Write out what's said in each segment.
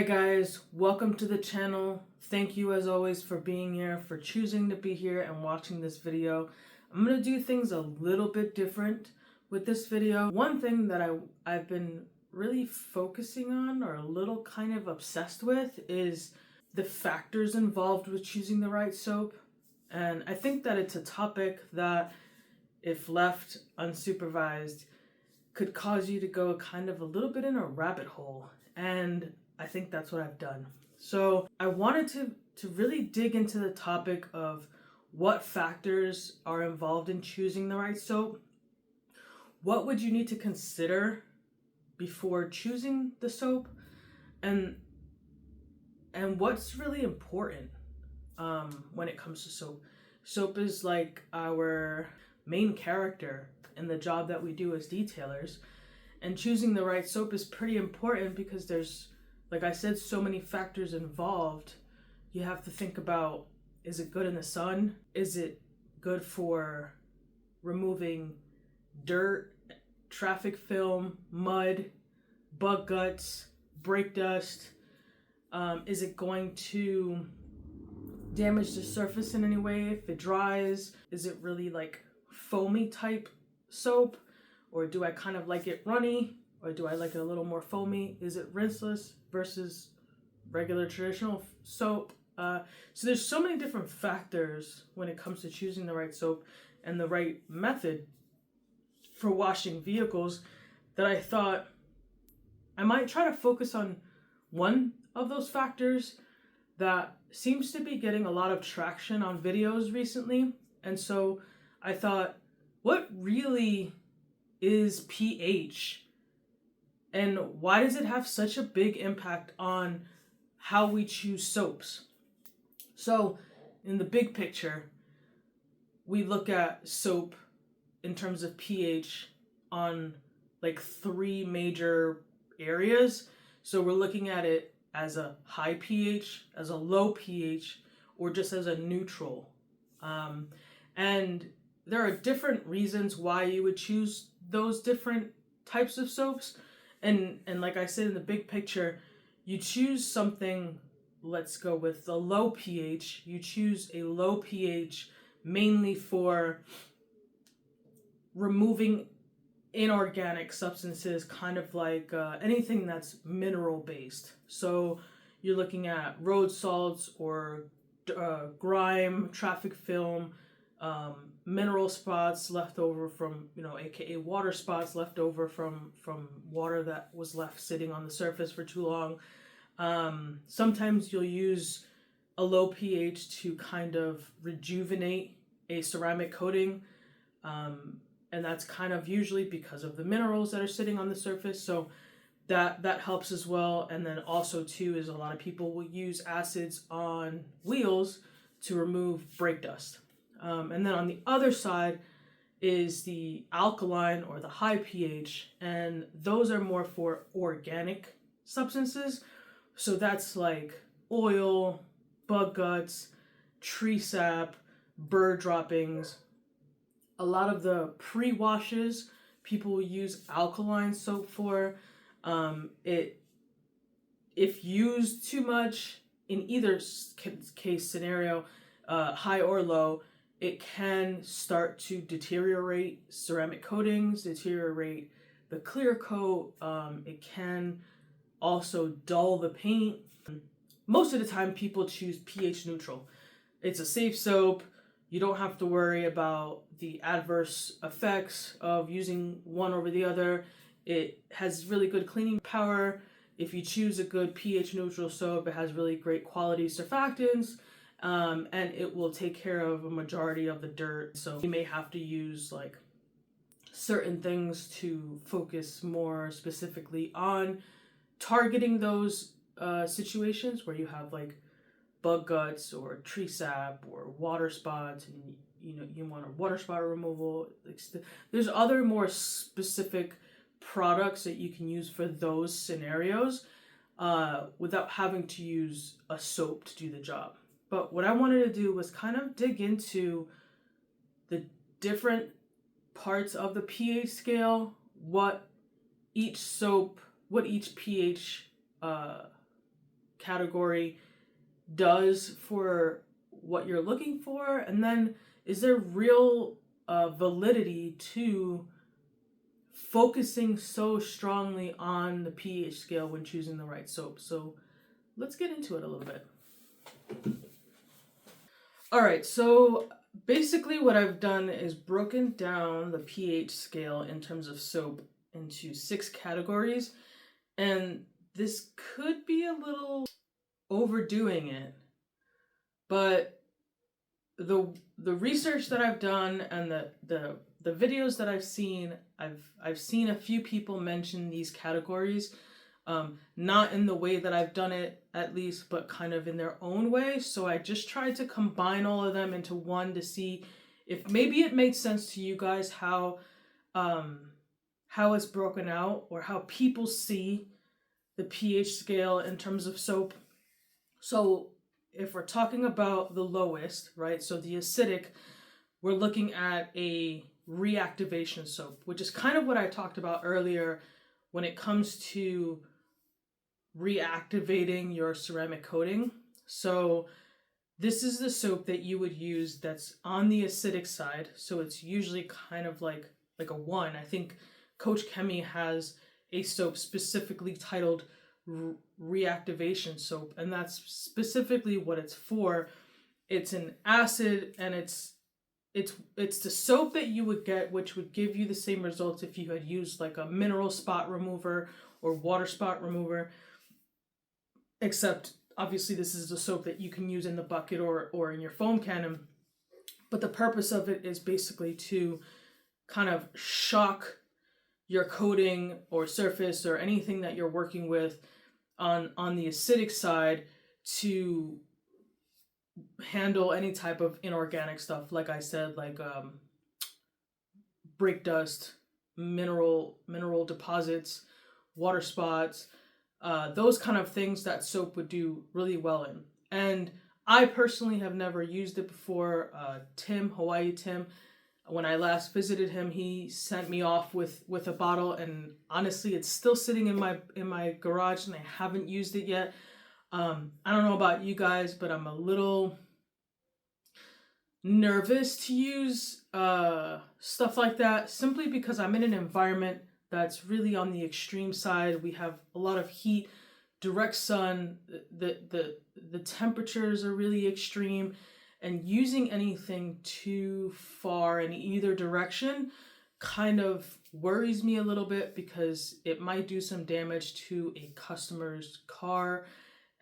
Alright guys, welcome to the channel. Thank you as always for being here, for choosing to be here and watching this video. I'm going to do things a little bit different with this video. One thing that I've been really focusing on, or a little kind of obsessed with, is the factors involved with choosing the right soap. And I think that it's a topic that, if left unsupervised, could cause you to go kind of a little bit in a rabbit hole. And I think that's what I've done. So I wanted to really dig into the topic of what factors are involved in choosing the right soap. What would you need to consider before choosing the soap, and what's really important when it comes to soap. Soap is like our main character in the job that we do as detailers, and choosing the right soap is pretty important because there's, like I said, so many factors involved. You have to think about, is it good in the sun? Is it good for removing dirt, traffic film, mud, bug guts, brake dust? Is it going to damage the surface in any way if it dries? Is it really like foamy type soap? Or do I kind of like it runny? Or do I like it a little more foamy? Is it rinseless versus regular traditional soap? So there's so many different factors when it comes to choosing the right soap and the right method for washing vehicles that I thought I might try to focus on one of those factors that seems to be getting a lot of traction on videos recently. And so I thought, what really is pH? And why does it have such a big impact on how we choose soaps? So in the big picture, we look at soap in terms of pH on like three major areas. So we're looking at it as a high pH, as a low pH, or just as a neutral. And there are different reasons why you would choose those different types of soaps. And like I said, in the big picture, you choose something, let's go with the low pH. You choose a low pH mainly for removing inorganic substances, kind of like anything that's mineral based. So you're looking at road salts or grime, traffic film, mineral spots left over from, aka water spots left over from water that was left sitting on the surface for too long. Sometimes you'll use a low pH to kind of rejuvenate a ceramic coating, and that's kind of usually because of the minerals that are sitting on the surface, so that helps as well. And then also too is a lot of people will use acids on wheels to remove brake dust. And then on the other side is the alkaline or the high pH, and those are more for organic substances. So that's like oil, bug guts, tree sap, bird droppings. A lot of the pre-washes people will use alkaline soap for. If used too much in either case scenario, high or low, it can start to deteriorate ceramic coatings, deteriorate the clear coat. It can also dull the paint. Most of the time people choose pH neutral. It's a safe soap. You don't have to worry about the adverse effects of using one over the other. It has really good cleaning power. If you choose a good pH neutral soap, it has really great quality surfactants. And it will take care of a majority of the dirt. So you may have to use like certain things to focus more specifically on targeting those situations where you have like bug guts or tree sap or water spots, and you want a water spot removal. There's other more specific products that you can use for those scenarios without having to use a soap to do the job. But what I wanted to do was kind of dig into the different parts of the pH scale, what each pH category does for what you're looking for, and then is there real validity to focusing so strongly on the pH scale when choosing the right soap. So let's get into it a little bit. All right, so basically what I've done is broken down the pH scale in terms of soap into 6 categories, and this could be a little overdoing it, but the research that I've done and the videos that I've seen seen a few people mention these categories, not in the way that I've done it at least, but kind of in their own way. So I just tried to combine all of them into one to see if maybe it made sense to you guys how it's broken out, or how people see the pH scale in terms of soap. So if we're talking about the lowest, right, so the acidic, we're looking at a reactivation soap, which is kind of what I talked about earlier when it comes to reactivating your ceramic coating. So this is the soap that you would use that's on the acidic side. So it's usually kind of like a 1. I think Coach Kemi has a soap specifically titled reactivation soap, and that's specifically what it's for. It's an acid, and it's the soap that you would get, which would give you the same results if you had used like a mineral spot remover or water spot remover, except obviously this is the soap that you can use in the bucket or in your foam cannon. But the purpose of it is basically to kind of shock your coating or surface or anything that you're working with on the acidic side to handle any type of inorganic stuff, like I said, like brake dust, mineral deposits, water spots, those kind of things that soap would do really well in. And I personally have never used it before. Hawaii Tim, when I last visited him, he sent me off with a bottle, and honestly it's still sitting in my garage and I haven't used it yet. I don't know about you guys, but I'm a little nervous to use stuff like that, simply because I'm in an environment that's really on the extreme side. We have a lot of heat, direct sun, the temperatures are really extreme, and using anything too far in either direction kind of worries me a little bit, because it might do some damage to a customer's car.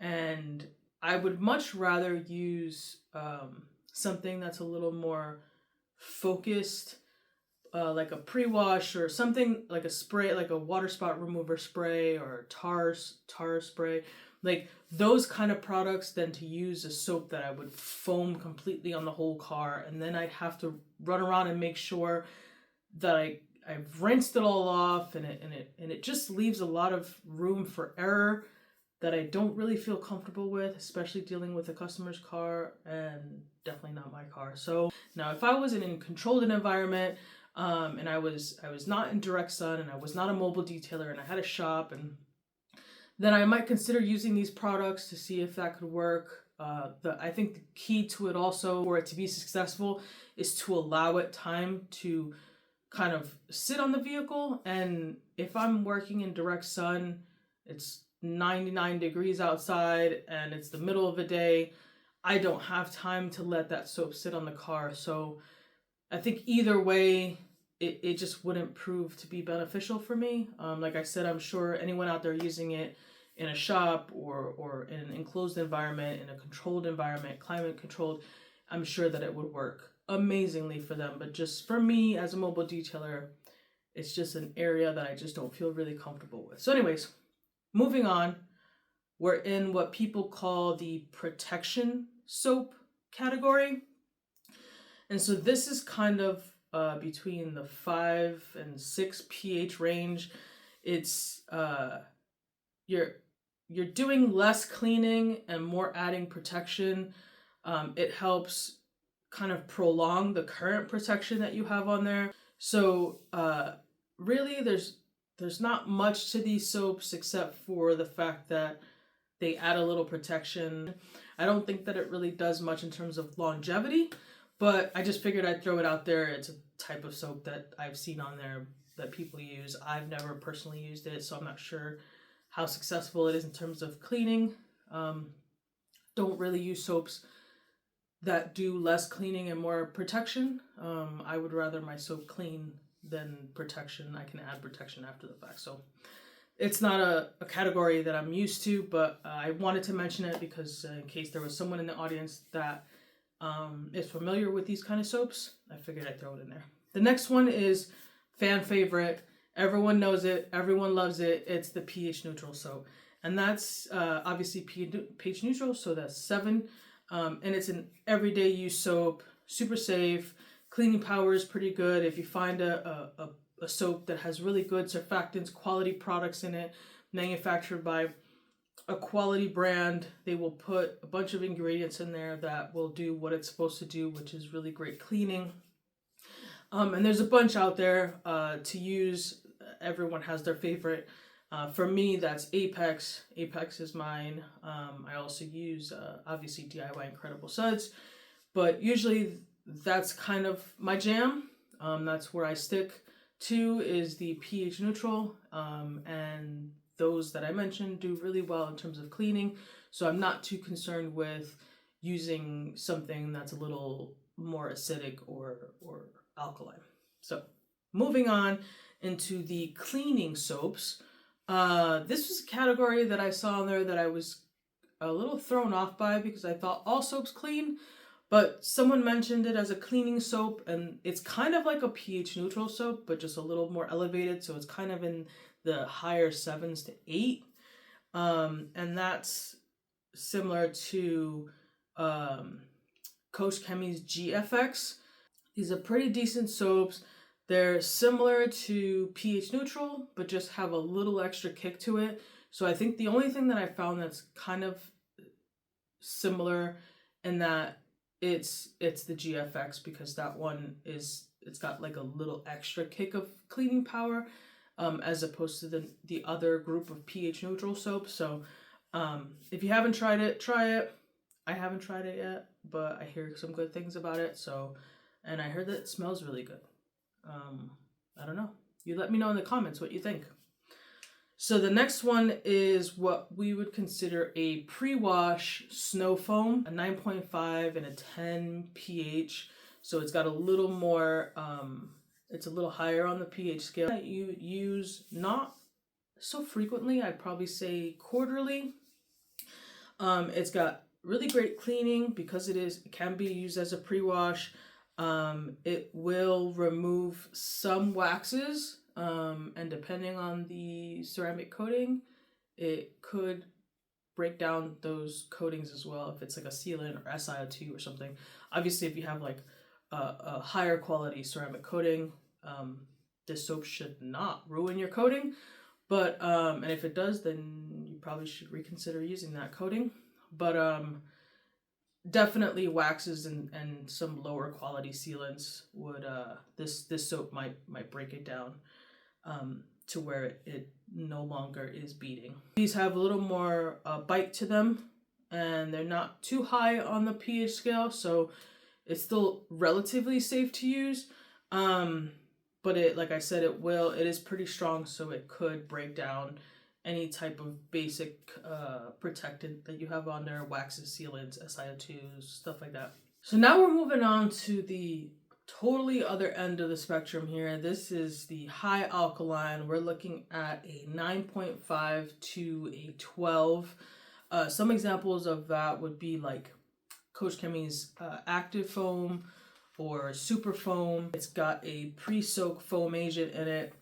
And I would much rather use something that's a little more focused, like a pre-wash or something, like a spray, like a water spot remover spray or tar spray, like those kind of products, than to use a soap that I would foam completely on the whole car, and then I'd have to run around and make sure that I've rinsed it all off, and it just leaves a lot of room for error that I don't really feel comfortable with, especially dealing with a customer's car, and definitely not my car. So now if I was in a controlled environment, and I was not in direct sun, and I was not a mobile detailer, and I had a shop, and then I might consider using these products to see if that could work. I think the key to it also, for it to be successful, is to allow it time to kind of sit on the vehicle. And if I'm working in direct sun, it's 99 degrees outside and it's the middle of the day, I don't have time to let that soap sit on the car. So I think either way, it just wouldn't prove to be beneficial for me. Like I said, I'm sure anyone out there using it in a shop or in an enclosed environment, in a controlled environment, climate controlled, I'm sure that it would work amazingly for them. But just for me as a mobile detailer, it's just an area that I just don't feel really comfortable with. So anyways, moving on, we're in what people call the protection soap category. And so this is kind of between the 5 and 6 pH range. It's you're doing less cleaning and more adding protection. It helps kind of prolong the current protection that you have on there. So really there's not much to these soaps except for the fact that They add a little protection. I don't think that it really does much in terms of longevity, but I just figured I'd throw it out there. It's a type of soap that I've seen on there that people use. I've never personally used it, so I'm not sure how successful it is in terms of cleaning. Don't really use soaps that do less cleaning and more protection. I would rather my soap clean than protection. I can add protection after the fact. So it's not a category that I'm used to, but I wanted to mention it because in case there was someone in the audience that is familiar with these kind of soaps, I figured I'd throw it in there. The next one is fan favorite. Everyone knows it. Everyone loves it. It's the pH neutral soap. And that's obviously pH neutral, so that's 7. And it's an everyday use soap, super safe. Cleaning power is pretty good. If you find a soap that has really good surfactants, quality products in it, manufactured by a quality brand, they will put a bunch of ingredients in there that will do what it's supposed to do, which is really great cleaning. And there's a bunch out there to use. Everyone has their favorite. For me, that's Apex. Apex is mine. I also use, obviously, DIY Incredible Suds, but usually that's kind of my jam. That's where I stick to, is the pH neutral, and those that I mentioned do really well in terms of cleaning, so I'm not too concerned with using something that's a little more acidic or alkaline. So moving on into the cleaning soaps. This was a category that I saw in there that I was a little thrown off by because I thought all soaps clean, but someone mentioned it as a cleaning soap, and it's kind of like a pH neutral soap, but just a little more elevated, so it's kind of in the higher 7s to 8. And that's similar to Coach Chemie's GFX. These are pretty decent soaps. They're similar to pH neutral, but just have a little extra kick to it. So I think the only thing that I found that's kind of similar in that it's the GFX, because that one it's got like a little extra kick of cleaning power, as opposed to the other group of pH neutral soaps. So if you haven't tried it, try it. I haven't tried it yet, but I hear some good things about it. So, and I heard that it smells really good. I don't know. You let me know in the comments what you think. So the next one is what we would consider a pre-wash snow foam, a 9.5 and a 10 pH. So it's got a little more, it's a little higher on the pH scale. That you use not so frequently, I'd probably say quarterly. It's got really great cleaning because it can be used as a pre-wash. It will remove some waxes, and depending on the ceramic coating, it could break down those coatings as well, if it's like a sealant or SiO2 or something. Obviously, if you have like a higher quality ceramic coating, this soap should not ruin your coating, but and if it does, then you probably should reconsider using that coating. But definitely waxes and some lower quality sealants would this soap might break it down to where it no longer is beading. These have a little more bite to them, and they're not too high on the pH scale, so it's still relatively safe to use. But like I said, it is pretty strong, so it could break down any type of basic protectant that you have on there, waxes, sealants, SiO2s, stuff like that. So now we're moving on to the totally other end of the spectrum here. This is the high alkaline. We're looking at a 9.5 to a 12. Some examples of that would be like Coach Chemie's active foam or super foam. It's got a pre-soak foam agent in it.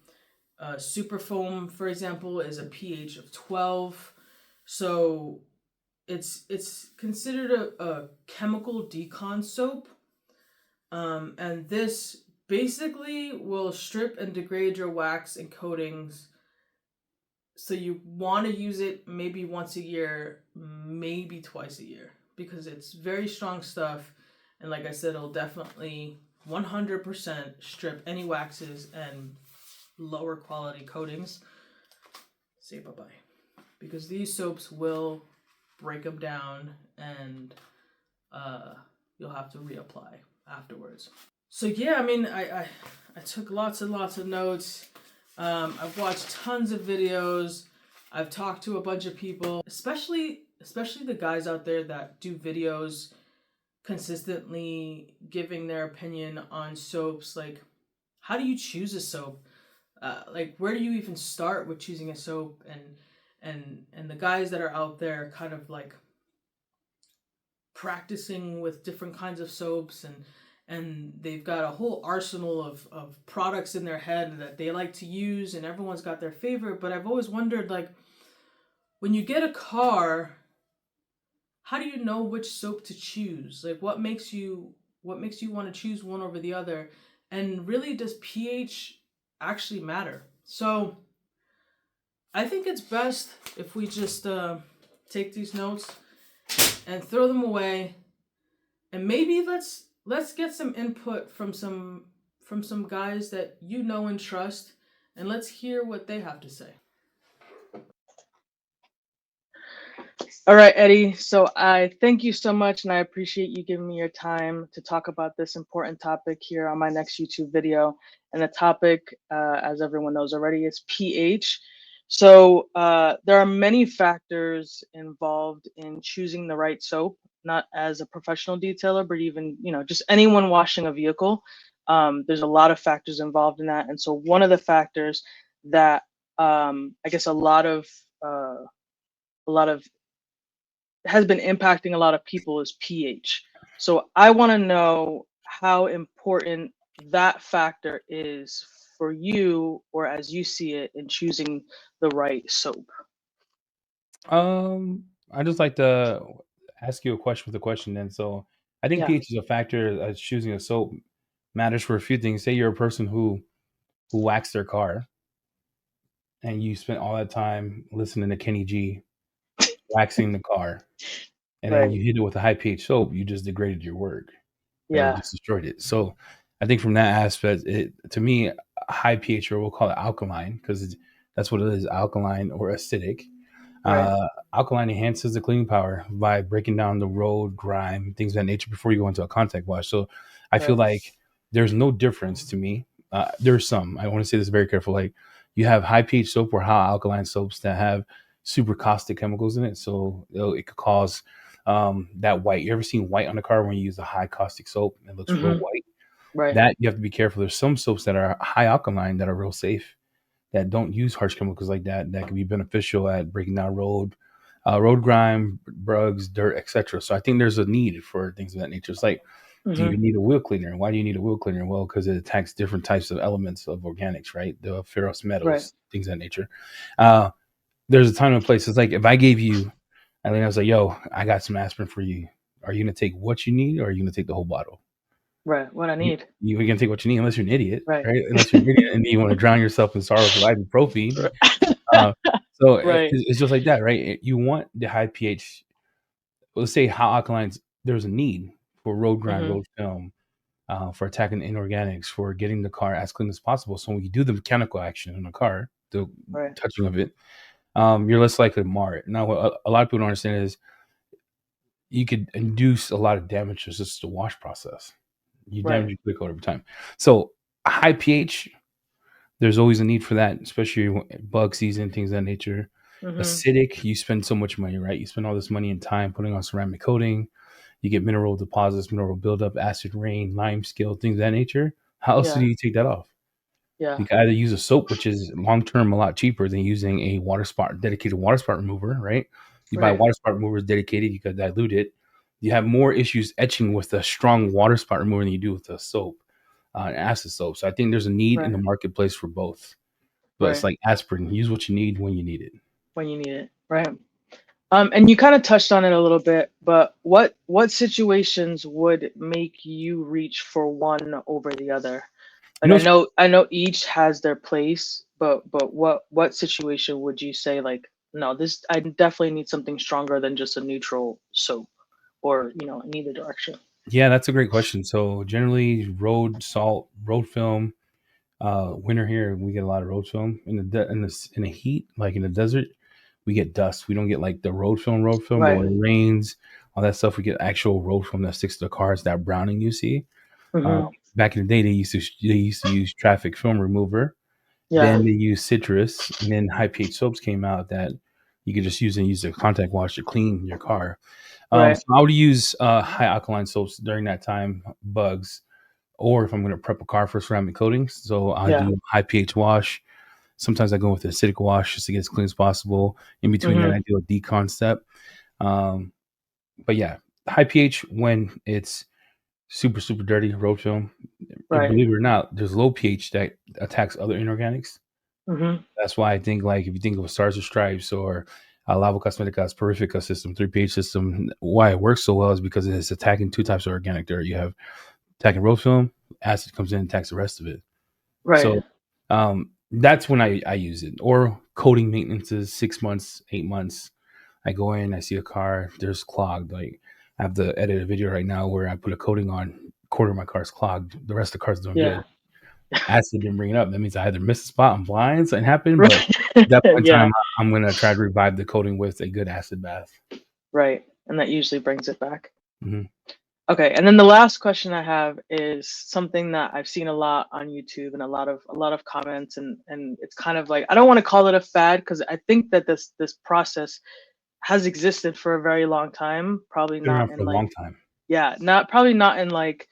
Super foam, for example, is a pH of 12, so it's considered a chemical decon soap, and this basically will strip and degrade your wax and coatings. So you want to use it maybe once a year, maybe twice a year, because it's very strong stuff, and like I said, it'll definitely 100% strip any waxes and lower quality coatings. Say bye-bye, because these soaps will break them down, and you'll have to reapply afterwards. So yeah, I mean, I took lots and lots of notes. I've watched tons of videos. I've talked to a bunch of people, especially the guys out there that do videos consistently giving their opinion on soaps. Like, how do you choose a soap? Like, where do you even start with choosing a soap? And the guys that are out there kind of like practicing with different kinds of soaps, and they've got a whole arsenal of products in their head that they like to use, and everyone's got their favorite. But I've always wondered, like, when you get a car, how do you know which soap to choose? Like, what makes you want to choose one over the other? And really, does pH actually matter? So I think it's best if we just take these notes and throw them away, and maybe let's get some input from some guys that you know and trust, and let's hear what they have to say. All right, Eddie. So I thank you so much, and I appreciate you giving me your time to talk about this important topic here on my next YouTube video. And the topic, as everyone knows already, is pH. So there are many factors involved in choosing the right soap, not as a professional detailer, but even, just anyone washing a vehicle. There's a lot of factors involved in that. And so one of the factors that I guess a lot of has been impacting a lot of people is pH. So I want to know how important that factor is for you, or as you see it, in choosing the right soap. I just like to ask you a question with a question then. So I think Yeah. pH is a factor as choosing a soap matters for a few things. Say you're a person who waxed their car and you spent all that time listening to Kenny G waxing the car, and then Right. you hit it with a high pH soap, you just degraded your work. Right? You Yeah. just destroyed it. So I think from that aspect, to me, high pH, or we'll call it alkaline, because that's what it is, alkaline or acidic. Right. Alkaline enhances the cleaning power by breaking down the road, grime, things of that nature before you go into a contact wash. So I feel Right. like there's no difference to me. There's some, I want to say this very careful. Like, you have high pH soap or high alkaline soaps that have super caustic chemicals in it. So it could cause that white. You ever seen white on a car when you use a high caustic soap? It looks real white. Right. That you have to be careful. There's some soaps that are high alkaline that are real safe, that don't use harsh chemicals like that, that can be beneficial at breaking down road grime, bugs, dirt, etc. So I think there's a need for things of that nature. It's like, do you need a wheel cleaner? Why do you need a wheel cleaner? Well, because it attacks different types of elements of organics, right? The ferrous metals, things of that nature. There's a time and place. It's like, if I gave you, I think I was like, yo, I got some aspirin for you. Are you going to take what you need, or are you going to take the whole bottle? Right. What I need. You're going to take what you need, unless you're an idiot, Right. right? Unless you're an idiot and you want to drown yourself in sorrow for ibuprofen. Uh, so Right. it's just like that, right? You want the high pH. Let's say how alkalines. There's a need for road grime, road film, for attacking inorganics, for getting the car as clean as possible. So when you do the mechanical action in the car, the touching of it, you're less likely to mar it. Now, what a lot of people don't understand is you could induce a lot of damage to just the wash process. You damage your clear coat over time. So high pH, there's always a need for that, especially bug season, things of that nature. Acidic, you spend so much money, right? You spend all this money and time putting on ceramic coating. You get mineral deposits, mineral buildup, acid rain, lime scale, things of that nature. How else do you take that off? Yeah. You can either use a soap, which is long term a lot cheaper than using a dedicated water spot remover, right? You buy water spot removers dedicated, you could dilute it. You have more issues etching with a strong water spot remover than you do with a soap, an acid soap. So I think there's a need in the marketplace for both. But it's like aspirin. Use what you need when you need it. When you need it, right? And you kind of touched on it a little bit, but what situations would make you reach for one over the other? Like, I know each has their place, but what situation would you say, like, no, this, I definitely need something stronger than just a neutral soap, or in either direction? Yeah, that's a great question. So generally, road salt, road film. Winter here, we get a lot of road film in the heat, like in the desert. we get dust. We don't get like the road film, but Right. when it rains, all that stuff, we get actual road film that sticks to the cars. That browning you see. Mm-hmm. Back in the day, they used to use traffic film remover. Yeah. Then they used citrus, and then high pH soaps came out that you could just use a contact wash to clean your car. Right. So I would use high alkaline soaps during that time, bugs, or if I'm going to prep a car for ceramic coatings. So I Yeah. do high pH wash. Sometimes I go with acidic wash just to get as clean as possible. In between that, Mm-hmm. I do a decon step. Um, but yeah, high pH when it's super, super dirty road film. And Right. believe it or not, there's low pH that attacks other inorganics. Mm-hmm. That's why I think, like, if you think of Stars or Stripes or Lava Cosmetica's Purifica system, 3 pH system, why it works so well is because it's attacking two types of organic dirt. You have attacking road film, acid comes in and attacks the rest of it. Right. So that's when I use it. Or coating maintenance is 6 months, 8 months. I go in, I see a car, there's clogged. Like, I have to edit a video right now where I put a coating on, quarter of my car's clogged. The rest of the car's doing Yeah. good. Acid didn't bring it up. That means I either missed a spot on blinds and happened, but Right. at that point in Yeah. time, I'm gonna try to revive the coating with a good acid bath. Right. And that usually brings it back. Mm-hmm. Okay, and then the last question I have is something that I've seen a lot on YouTube and a lot of comments, and it's kind of like, I don't want to call it a fad because I think that this process has existed for a very long time, probably Been not around for in a like, long time. yeah, not probably not in like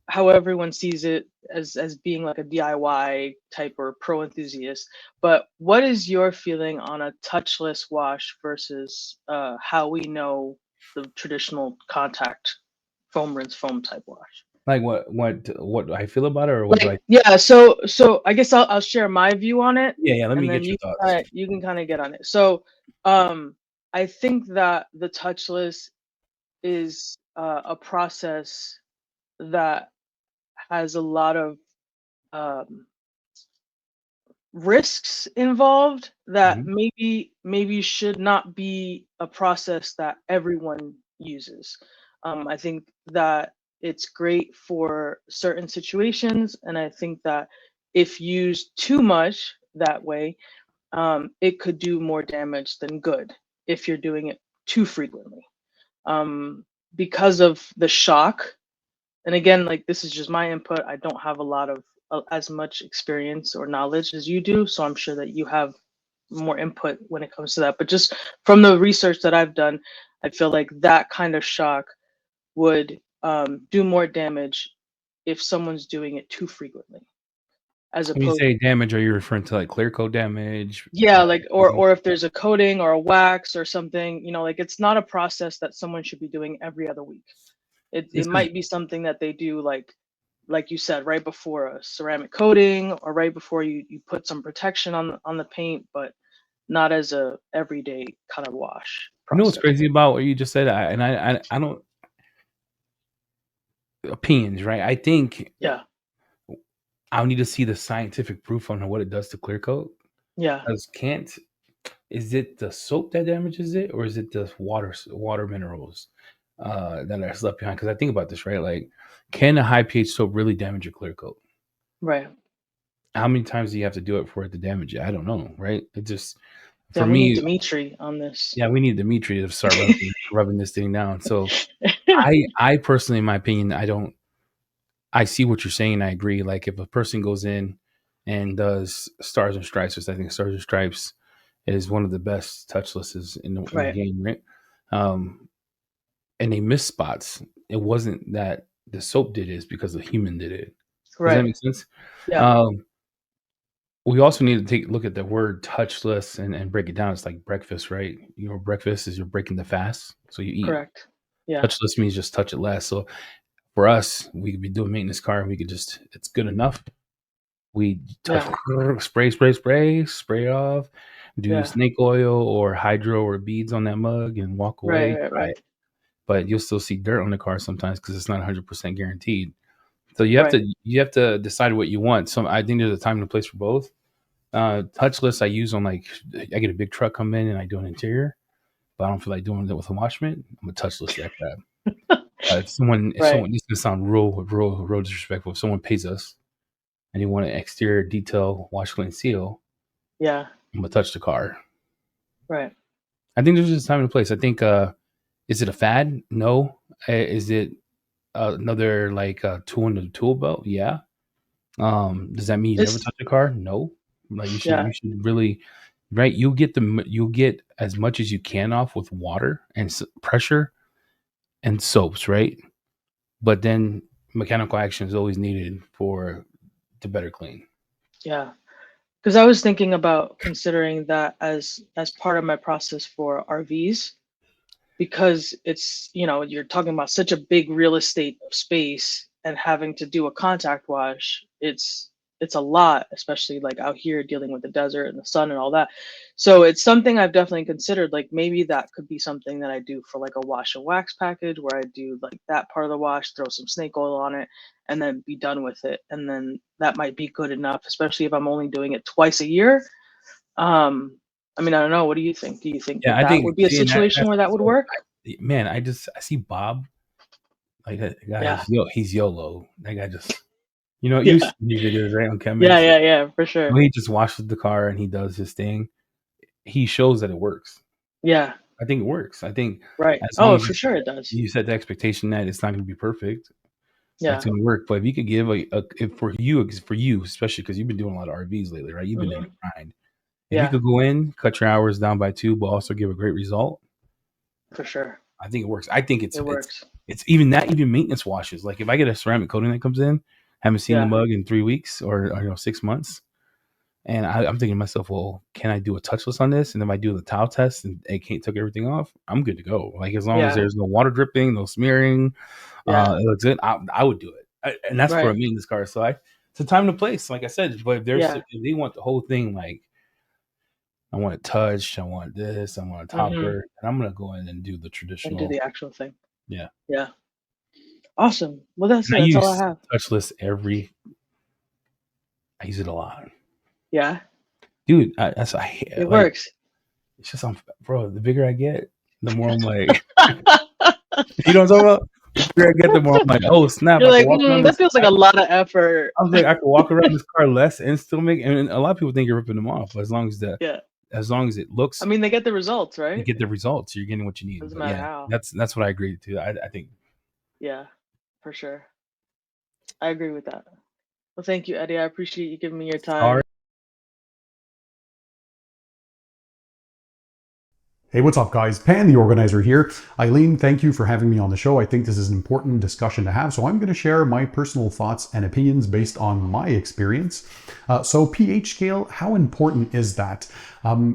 how everyone sees it as being like a DIY type or pro enthusiast. But what is your feeling on a touchless wash versus how we know the traditional contact foam rinse foam type wash? Like what I feel about it, or what do I? Like, yeah, so I guess I'll share my view on it, Yeah, yeah. Let and me then get your thoughts. you can kind of get on it. So I think that the touchless is a process that has a lot of um, risks involved that Mm-hmm. maybe should not be a process that everyone uses. I think that it's great for certain situations, and I think that if used too much that way, it could do more damage than good if you're doing it too frequently. Um, because of the shock, and again, like, this is just my input. I don't have a lot of as much experience or knowledge as you do, so I'm sure that you have more input when it comes to that. But just from the research that I've done, I feel like that kind of shock would do more damage if someone's doing it too frequently, as When you opposed, say damage, are you referring to like clear coat damage? yeah, like, Coating? or if there's a coating or a wax or something, like, it's not a process that someone should be doing every other week. It This is might be something that they do, like you said, right before a ceramic coating or right before you put some protection on the paint, but not as a everyday kind of wash what's process. crazy about what you just said, I don't opinions, right? I think Yeah, I'll need to see the scientific proof on what it does to clear coat. yeah, Because can't is it the soap that damages it, or is it the water minerals that are left behind? Because I think about this, right? Like, can a high pH soap really damage your clear coat? right. How many times do you have to do it for it to damage it? I don't know, right? It just Yeah, for we need me, Dimitri on this. yeah, we need Dimitri to start rubbing this thing down. So I personally, in my opinion, I don't. I see what you're saying. I agree. Like, if a person goes in and does Stars and Stripes, which I think Stars and Stripes is one of the best touchlesses in the Right, game, right? Um, and they miss spots. It wasn't that the soap did it; it's because the human did it. Does that right. make sense? Yeah, Um, we also need to take a look at the word touchless and break it down. It's like breakfast, right? Breakfast is you're breaking the fast, so you eat. correct. Yeah, Touchless means just touch it less. So for us, we could be doing maintenance car, and we could just it's good enough. We touch, yeah, spray it off, do yeah. snake oil or hydro or beads on that mug, and walk Right, away. right, Right. right, But you'll still see dirt on the car sometimes because it's not 100% guaranteed. So right. you have to decide what you want. So I think there's a time and a place for both. Touchless I use on, like, I get a big truck come in and I do an interior, but I don't feel like doing it with a washment. I'm a touchless that crap. If Right. someone, this is gonna sound real disrespectful. If someone pays us and you want an exterior detail wash, clean, seal, Yeah, I'm gonna touch the car. right. I think there's just time and place. I think, is it a fad? No. Is it another like tool in the tool belt? Yeah. Does that mean you never It's touch a car? No. Like yeah, you should really, right? You'll get as much as you can off with water and pressure and soaps, right? But then mechanical action is always needed for to better clean. yeah. Because I was thinking about considering that as part of my process for RVs, because it's, you're talking about such a big real estate space and having to do a contact wash. It's a lot, especially like out here dealing with the desert and the sun and all that. So it's something I've definitely considered, like maybe that could be something that I do for like a wash and wax package where I do like that part of the wash, throw some snake oil on it, and then be done with it. And then that might be good enough, especially if I'm only doing it twice a year. I mean, I don't know. What do you think? Do you think Yeah, that I that think would be a see, and situation that's where that would so. work? Man, I see Bob like that guy. Yeah. He's YOLO. That guy just you Yeah. see the videos right on Yeah. Chemex. Yeah. Yeah. For sure. When he just washes the car and he does his thing, he shows that it works. Yeah. I think it works. I think Right. as long Oh, as for sure it does. you set the expectation that it's not going to be perfect, that's Yeah. going to work. But if you could give if for you, especially because you've been doing a lot of RVs lately, right? You've been in the Hmm. grind. If you Yeah. could go in, cut your hours down by 2, but also give a great result, For sure. I think it works. I think It works. it's even that, even maintenance washes. Like if I get a ceramic coating that comes in, haven't seen the Yeah. mug in 3 weeks or 6 months, and I'm thinking to myself, well, can I do a touchless on this? And if I do the towel test and it can't took everything off, I'm good to go. Like as long as Yeah. there's no water dripping, no smearing, Yeah. it looks good. I would do it, and that's for a Right. maintenance car. So it's a time to place, like I said. But Yeah. if they want the whole thing, like I want it touched, I want this, I want a Hmm. topper, and I'm gonna go in and do the And do traditional. the actual thing. Yeah, Yeah. Awesome. Well, that's and it. I That's all I use have. touchless I use it a lot, Yeah. dude. That's I hate, It like works. it's just bro. The bigger I get, the more I'm like, you know what I'm talking about? The bigger I get, the more I'm like, oh snap! You're I can like, walk around that this. feels like a lot of effort. I was like, I could walk around this car less and still make. And a lot of people think you're ripping them off, but Yeah. as long as it I looks, mean, they get the results, you right? get the results. You're getting what you need. Doesn't But matter yeah, how. that's what I agree to. I think. Yeah. For sure. I agree with that. Well, thank you, Eddie. I appreciate you giving me your All time. Hey, what's up, guys? Pan, the organizer here. Eileen, thank you for having me on the show. I think this is an important discussion to have, so I'm going to share my personal thoughts and opinions based on my experience. So pH scale, how important is that?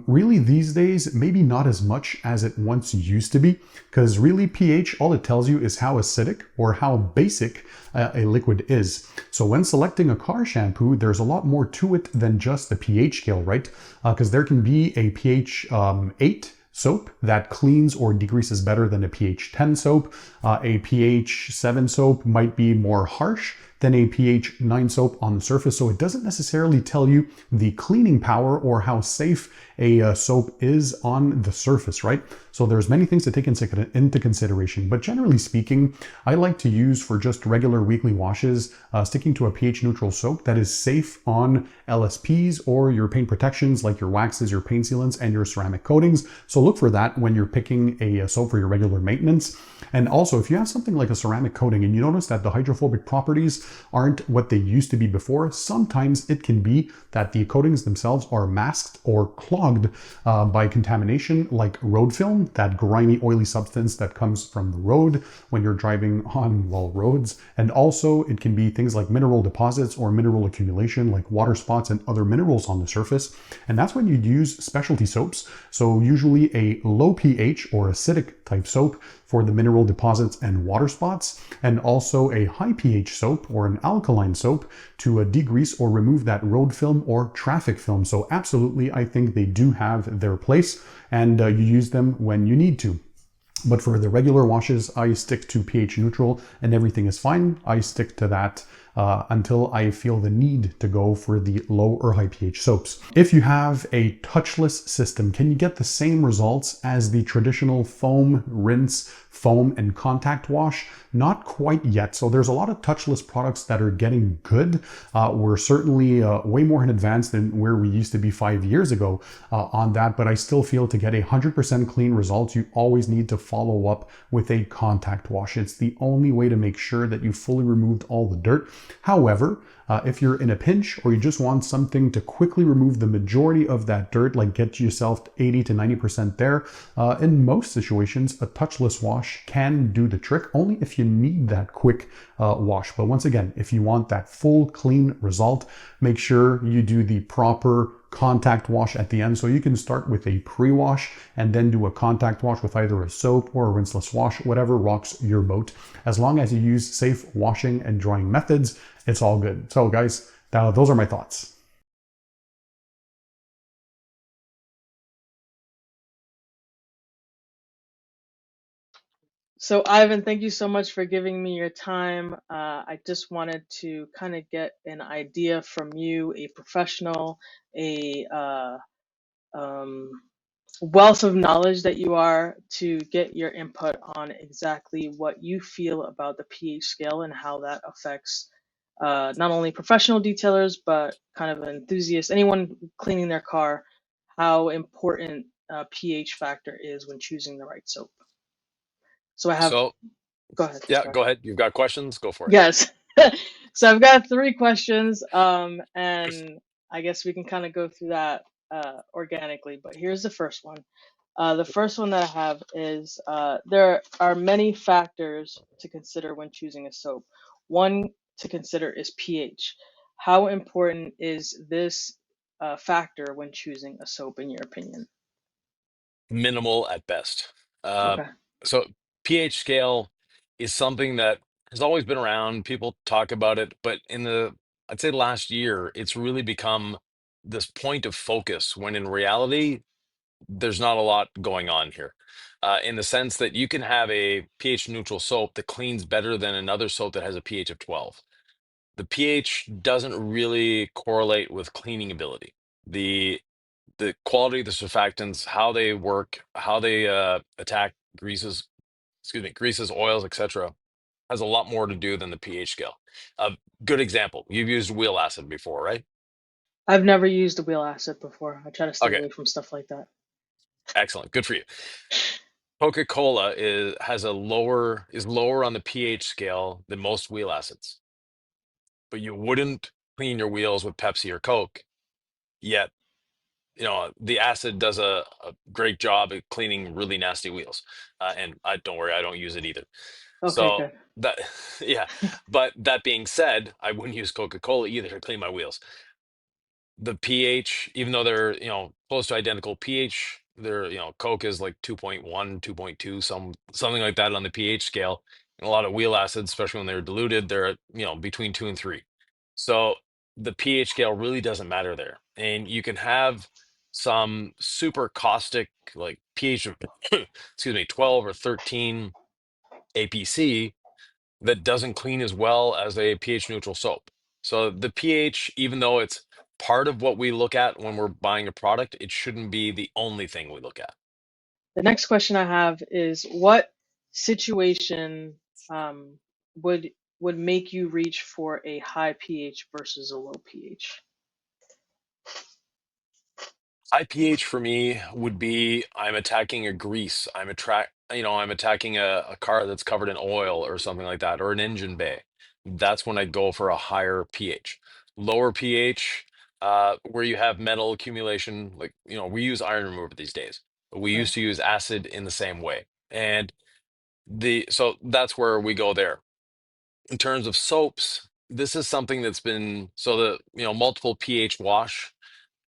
Really, these days, maybe not as much as it once used to be, because really pH, all it tells you is how acidic or how basic a liquid is. So when selecting a car shampoo, there's a lot more to it than just the pH scale, right? Because there can be a pH 8 soap that cleans or degreases better than a pH 10 soap. A pH 7 soap might be more harsh than a pH 9 soap on the surface. So it doesn't necessarily tell you the cleaning power or how safe a soap is on the surface, right? So there's many things to take into consideration, but generally speaking, I like to use for just regular weekly washes, sticking to a pH neutral soap that is safe on LSPs or your paint protections like your waxes, your paint sealants, and your ceramic coatings. So look for that when you're picking a soap for your regular maintenance. And also, if you have something like a ceramic coating and you notice that the hydrophobic properties aren't what they used to be before, sometimes it can be that the coatings themselves are masked or clogged by contamination like road film, that grimy, oily substance that comes from the road when you're driving on, well, roads. And also it can be things like mineral deposits or mineral accumulation like water spots and other minerals on the surface. And that's when you'd use specialty soaps. So usually a low pH or acidic type soap for the mineral deposits and water spots, and also a high pH soap or an alkaline soap to degrease or remove that road film or traffic film. So absolutely, I think they do have their place, and you use them when you need to. But for the regular washes, I stick to pH neutral and everything is fine. I stick to that until I feel the need to go for the low or high pH soaps. If you have a touchless system, can you get the same results as the traditional foam, rinse, foam, and contact wash? Not quite yet. So there's a lot of touchless products that are getting good. We're certainly way more in advance than where we used to be 5 years ago on that, but I still feel to get 100% clean results, you always need to follow up with a contact wash. It's the only way to make sure that you fully removed all the dirt. However, if you're in a pinch or you just want something to quickly remove the majority of that dirt, like get yourself 80 to 90% there, in most situations, a touchless wash can do the trick, only if you need that quick wash. But once again, if you want that full clean result, make sure you do the proper contact wash at the end. So you can start with a pre-wash and then do a contact wash with either a soap or a rinseless wash, whatever rocks your boat. As long as you use safe washing and drying methods, it's all good. So guys, those are my thoughts. So Ivan, thank you so much for giving me your time. I just wanted to kind of get an idea from you, a professional, a wealth of knowledge that you are, to get your input on exactly what you feel about the pH scale and how that affects not only professional detailers, but kind of enthusiasts, anyone cleaning their car, how important pH factor is when choosing the right soap. So I have, So, go ahead. yeah, Sorry. go ahead. You've got questions? Go for it. Yes. So I've got 3 questions, and I guess we can kind of go through that organically. But here's the first one. The first one that I have is there are many factors to consider when choosing a soap. One to consider is pH. How important is this factor when choosing a soap, in your opinion? Minimal at best. Uh, Okay. so pH scale is something that has always been around. People talk about it, but I'd say last year, it's really become this point of focus when in reality, there's not a lot going on here. In the sense that you can have a pH neutral soap that cleans better than another soap that has a pH of 12. The pH doesn't really correlate with cleaning ability. The quality of the surfactants, how they work, how they attack greases, greases, oils, etc., has a lot more to do than the pH scale. A good example: you've used wheel acid before, right? I've never used a wheel acid before. I try to stay Okay, away from stuff like that. excellent, good for you. Coca-Cola is lower on the pH scale than most wheel acids, but you wouldn't clean your wheels with Pepsi or Coke. Yet, the acid does a great job at cleaning really nasty wheels. And I don't worry, I don't use it either. Okay, So good. that, yeah. But that being said, I wouldn't use Coca-Cola either to clean my wheels. The pH, even though they're, close to identical pH, they're, Coke is like 2.1, 2.2, something like that on the pH scale. And a lot of wheel acids, especially when they're diluted, they're at, between 2 and 3. So the pH scale really doesn't matter there. And you can have some super caustic, like pH of, excuse me, 12 or 13 APC that doesn't clean as well as a pH neutral soap. So the pH, even though it's part of what we look at when we're buying a product, it shouldn't be the only thing we look at. The next question I have is, what situation um, would would make you reach for a high pH versus a low pH? High pH for me would be I'm attacking a grease. I'm attacking a car that's covered in oil or something like that, or an engine bay. That's when I go for a higher pH. Lower pH, where you have metal accumulation, like, we use iron remover these days, but we Right. used to use acid in the same way. And so that's where we go there. In terms of soaps, this is something that's been, so the, multiple pH wash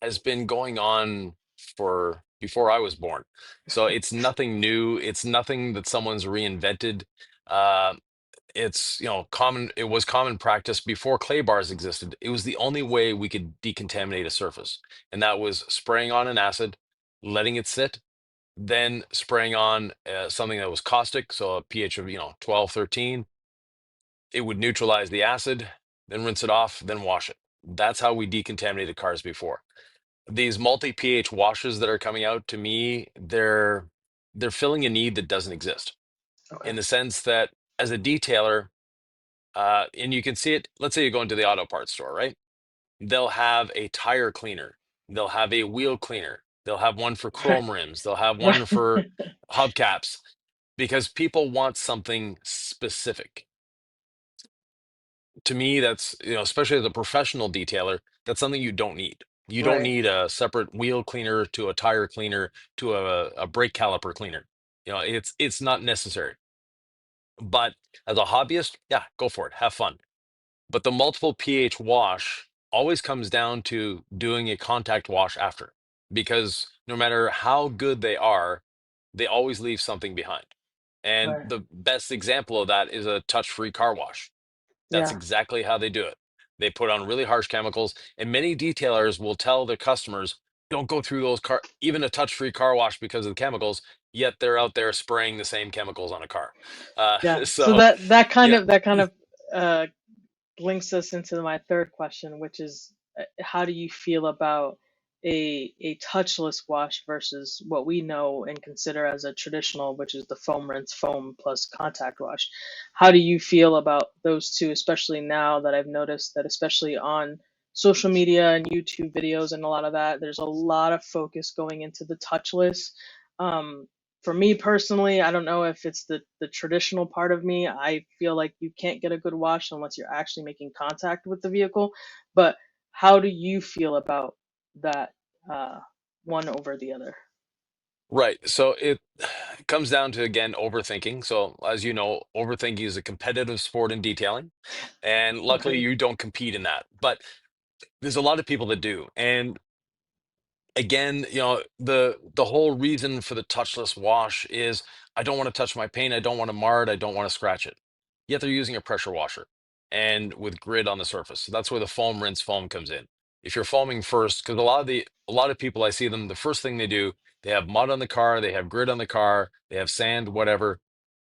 has been going on for before I was born. So it's nothing new. It's nothing that someone's reinvented. Uh, it's, common. It was common practice before clay bars existed. It was the only way we could decontaminate a surface, and that was spraying on an acid, letting it sit, then spraying on something that was caustic, so a pH of 12, 13. It would neutralize the acid. then rinse it off, then wash it. That's how we decontaminated cars before. These multi-pH washes that are coming out, to me, they're filling a need that doesn't exist, Okay. in the sense that as a detailer, and you can see it, let's say you go into the auto parts store, right? They'll have a tire cleaner, they'll have a wheel cleaner, they'll have one for Right. chrome rims, they'll have one Right. for hubcaps, because people want something specific. To me, that's, especially as a professional detailer, that's something you don't need. You don't Right. need a separate wheel cleaner to a tire cleaner to a brake caliper cleaner. It's not necessary. But as a hobbyist, yeah, go for it, have fun. But the multiple pH wash always comes down to doing a contact wash after, because no matter how good they are, they always leave something behind. And Right. the best example of that is a touch-free car wash. That's Yeah. exactly how they do it. They put on really harsh chemicals, and many detailers will tell their customers, don't go through even a touch-free car wash because of the chemicals, yet they're out there spraying the same chemicals on a car. Yeah. So So, that kind yeah, of uh links us into my third question, which is how do you feel about a touchless wash versus what we know and consider as a traditional, which is the foam rinse, foam plus contact wash? How do you feel about those two, especially now that I've noticed that, especially on social media and YouTube videos and a lot of that, there's a lot of focus going into the touchless. Um, for me personally, I don't know if it's the traditional part of me. I feel like you can't get a good wash unless you're actually making contact with the vehicle. But how do you feel about that, uh, one over the other? right. So it comes down to, again, overthinking. So, as you know, overthinking is a competitive sport in detailing. And luckily, Agreed. you don't compete in that. But there's a lot of people that do. And again, the whole reason for the touchless wash is, I don't want to touch my paint, I don't want to mar it, I don't want to scratch it. Yet they're using a pressure washer and with grit on the surface. So that's where the foam rinse foam comes in. If you're foaming first, because a lot of people, I see them, the first thing they do, they have mud on the car, they have grit on the car, they have sand, whatever.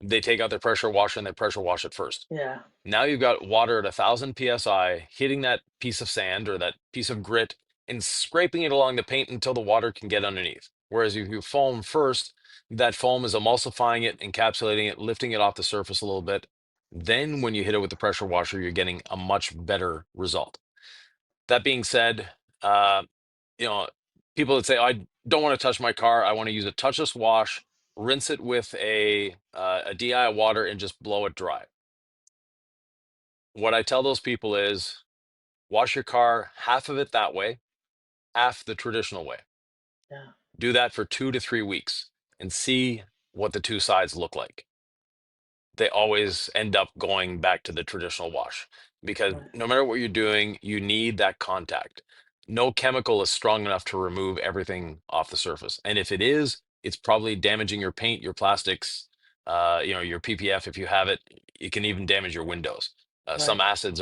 They take out their pressure washer and they pressure wash it first. Yeah. Now you've got water at 1,000 psi hitting that piece of sand or that piece of grit and scraping it along the paint until the water can get underneath. Whereas if you foam first, that foam is emulsifying it, encapsulating it, lifting it off the surface a little bit. Then when you hit it with the pressure washer, you're getting a much better result. That being said, uh, you know, people that say, "Oh, I don't want to touch my car, I want to use a touchless wash, rinse it with a DI water and just blow it dry." What I tell those people is, wash your car, half of it that way, half the traditional way. Yeah. Do that for 2 to 3 weeks and see what the two sides look like. They always end up going back to the traditional wash, because Right. no matter what you're doing, you need that contact. No chemical is strong enough to remove everything off the surface. And if it is, it's probably damaging your paint, your plastics, your PPF. If you have it, it can even damage your windows. Right. Some acids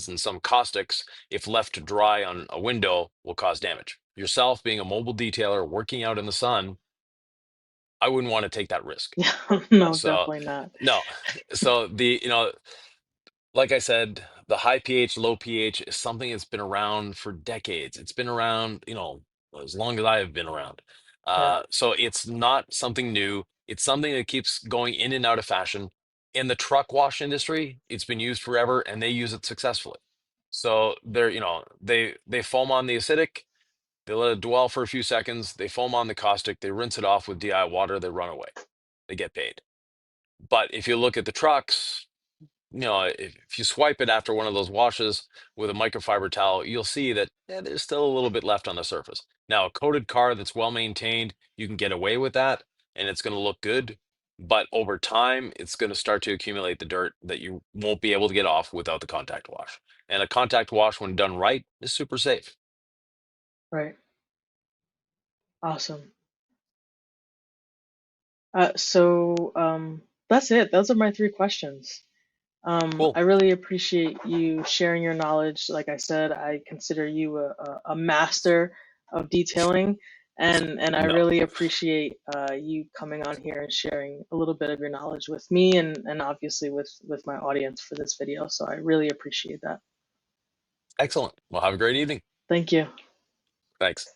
and some caustics, if left dry on a window, will cause damage. Yourself being a mobile detailer working out in the sun, I wouldn't want to take that risk. Yeah. No, So definitely not. no. So like I said, the high pH, low pH is something that's been around for decades. It's been around, as long as I have been around. Yeah. So it's not something new. It's something that keeps going in and out of fashion. In the truck wash industry, it's been used forever and they use it successfully. So they foam on the acidic, they let it dwell for a few seconds, they foam on the caustic, they rinse it off with DI water, they run away. They get paid. But if you look at the trucks, if you swipe it after one of those washes with a microfiber towel, you'll see that there's still a little bit left on the surface. Now, a coated car that's well maintained, you can get away with that and it's going to look good. But over time, it's going to start to accumulate the dirt that you won't be able to get off without the contact wash. And a contact wash, when done right, is super safe. Right. Awesome. So that's it. Those are my three questions. Cool. I really appreciate you sharing your knowledge. Like I said, I consider you a master of detailing. And I No, really appreciate you coming on here and sharing a little bit of your knowledge with me and obviously with my audience for this video. So I really appreciate that. excellent. Well, have a great evening. Thank you. Thanks.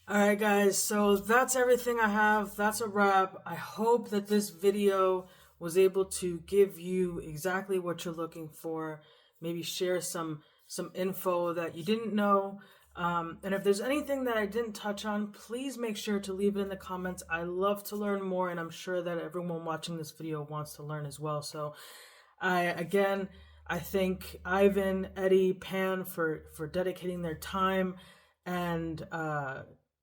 All right, guys, so that's everything I have. That's a wrap. I hope that this video was able to give you exactly what you're looking for. Maybe share some info that you didn't know. And if there's anything that I didn't touch on, please make sure to leave it in the comments. I love to learn more, and I'm sure that everyone watching this video wants to learn as well. So I thank Ivan, Eddie, Pan for dedicating their time and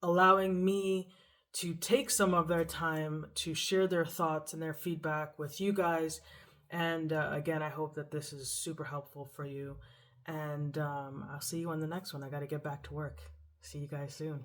allowing me to take some of their time to share their thoughts and their feedback with you guys. And again, I hope that this is super helpful for you. And I'll see you on the next one. I got to get back to work. See you guys soon.